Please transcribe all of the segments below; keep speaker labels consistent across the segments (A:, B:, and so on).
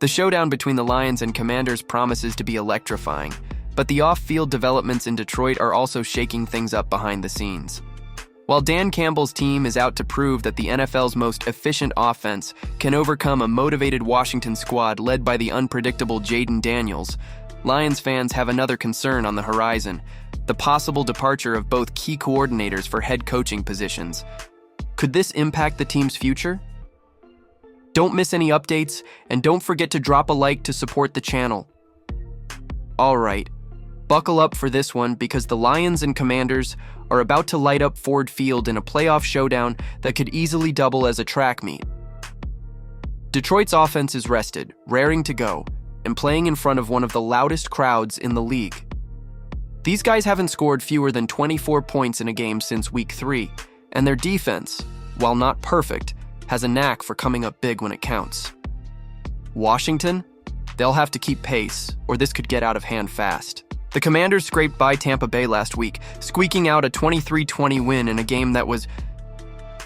A: The showdown between the Lions and Commanders promises to be electrifying, but the off-field developments in Detroit are also shaking things up behind the scenes. While Dan Campbell's team is out to prove that the NFL's most efficient offense can overcome a motivated Washington squad led by the unpredictable Jayden Daniels, Lions fans have another concern on the horizon: the possible departure of both key coordinators for head coaching positions. Could this impact the team's future? Don't miss any updates, and don't forget to drop a like to support the channel. Alright, buckle up for this one because the Lions and Commanders are about to light up Ford Field in a playoff showdown that could easily double as a track meet. Detroit's offense is rested, raring to go, and playing in front of one of the loudest crowds in the league. These guys haven't scored fewer than 24 points in a game since Week 3, and their defense, while not perfect, has a knack for coming up big when it counts. Washington? They'll have to keep pace, or this could get out of hand fast. The Commanders scraped by Tampa Bay last week, squeaking out a 23-20 win in a game that was,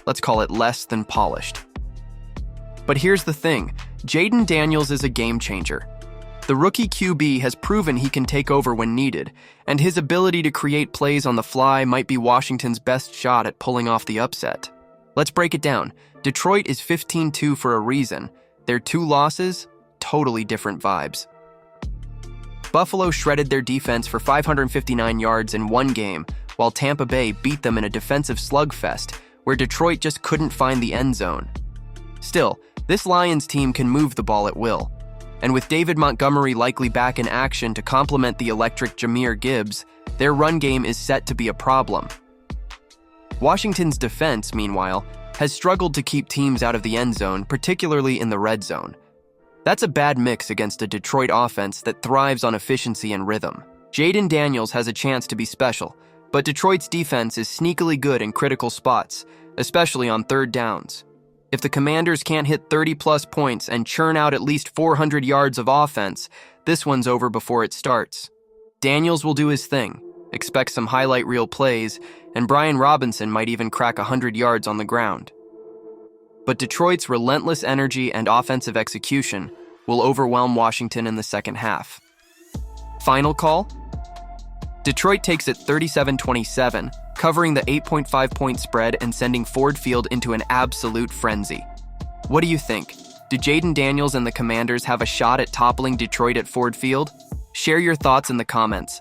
A: let's call it, less than polished. But here's the thing, Jayden Daniels is a game changer. The rookie QB has proven he can take over when needed, and his ability to create plays on the fly might be Washington's best shot at pulling off the upset. Let's break it down. Detroit is 15-2 for a reason. Their 2 losses, totally different vibes. Buffalo shredded their defense for 559 yards in one game, while Tampa Bay beat them in a defensive slugfest where Detroit just couldn't find the end zone. Still, this Lions team can move the ball at will, and with David Montgomery likely back in action to complement the electric Jahmyr Gibbs, their run game is set to be a problem. Washington's defense, meanwhile, has struggled to keep teams out of the end zone, particularly in the red zone. That's a bad mix against a Detroit offense that thrives on efficiency and rhythm. Jayden Daniels has a chance to be special, but Detroit's defense is sneakily good in critical spots, especially on third downs. If the Commanders can't hit 30-plus points and churn out at least 400 yards of offense, this one's over before it starts. Daniels will do his thing, expect some highlight reel plays, and Brian Robinson might even crack 100 yards on the ground. But Detroit's relentless energy and offensive execution will overwhelm Washington in the second half. Final call? Detroit takes it 37-27, covering the 8.5-point spread and sending Ford Field into an absolute frenzy. What do you think? Do Jayden Daniels and the Commanders have a shot at toppling Detroit at Ford Field? Share your thoughts in the comments.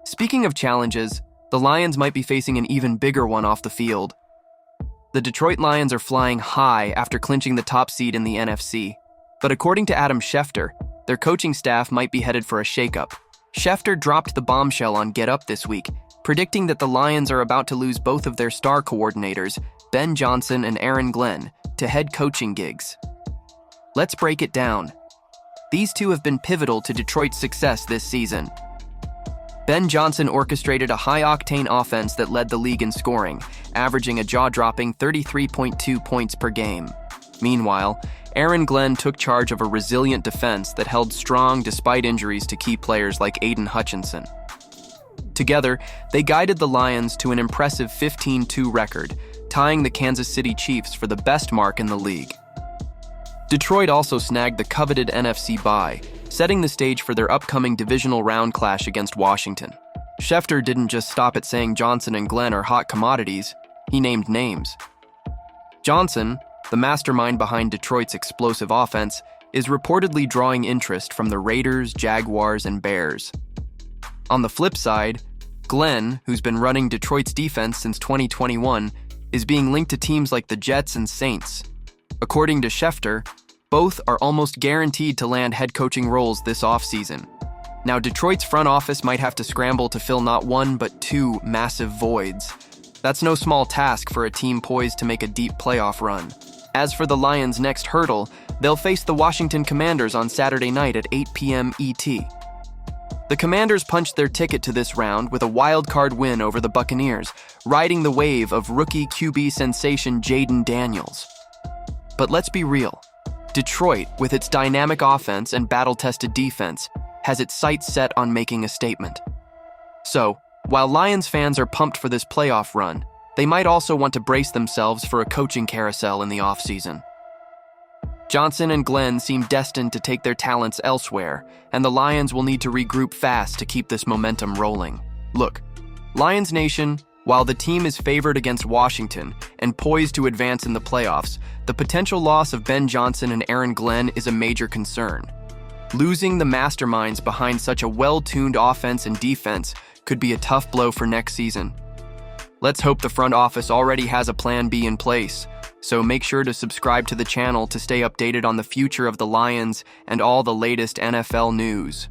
A: Speaking of challenges, the Lions might be facing an even bigger one off the field. The Detroit Lions are flying high after clinching the top seed in the NFC. But according to Adam Schefter, their coaching staff might be headed for a shakeup. Schefter dropped the bombshell on Get Up this week, predicting that the Lions are about to lose both of their star coordinators, Ben Johnson and Aaron Glenn, to head coaching gigs. Let's break it down. These two have been pivotal to Detroit's success this season. Ben Johnson orchestrated a high-octane offense that led the league in scoring, averaging a jaw-dropping 33.2 points per game. Meanwhile, Aaron Glenn took charge of a resilient defense that held strong despite injuries to key players like Aiden Hutchinson. Together, they guided the Lions to an impressive 15-2 record, tying the Kansas City Chiefs for the best mark in the league. Detroit also snagged the coveted NFC bye, setting the stage for their upcoming divisional round clash against Washington. Schefter didn't just stop at saying Johnson and Glenn are hot commodities, he named names. Johnson, the mastermind behind Detroit's explosive offense, is reportedly drawing interest from the Raiders, Jaguars, and Bears. On the flip side, Glenn, who's been running Detroit's defense since 2021, is being linked to teams like the Jets and Saints. According to Schefter, both are almost guaranteed to land head coaching roles this offseason. Now, Detroit's front office might have to scramble to fill not one but two massive voids. That's no small task for a team poised to make a deep playoff run. As for the Lions' next hurdle, they'll face the Washington Commanders on Saturday night at 8 p.m. ET. The Commanders punched their ticket to this round with a wild-card win over the Buccaneers, riding the wave of rookie QB sensation Jayden Daniels. But let's be real. Detroit, with its dynamic offense and battle-tested defense, has its sights set on making a statement. So, while Lions fans are pumped for this playoff run, they might also want to brace themselves for a coaching carousel in the offseason. Johnson and Glenn seem destined to take their talents elsewhere, and the Lions will need to regroup fast to keep this momentum rolling. Look, Lions Nation, while the team is favored against Washington and poised to advance in the playoffs, the potential loss of Ben Johnson and Aaron Glenn is a major concern. Losing the masterminds behind such a well-tuned offense and defense could be a tough blow for next season. Let's hope the front office already has a plan B in place, so make sure to subscribe to the channel to stay updated on the future of the Lions and all the latest NFL news.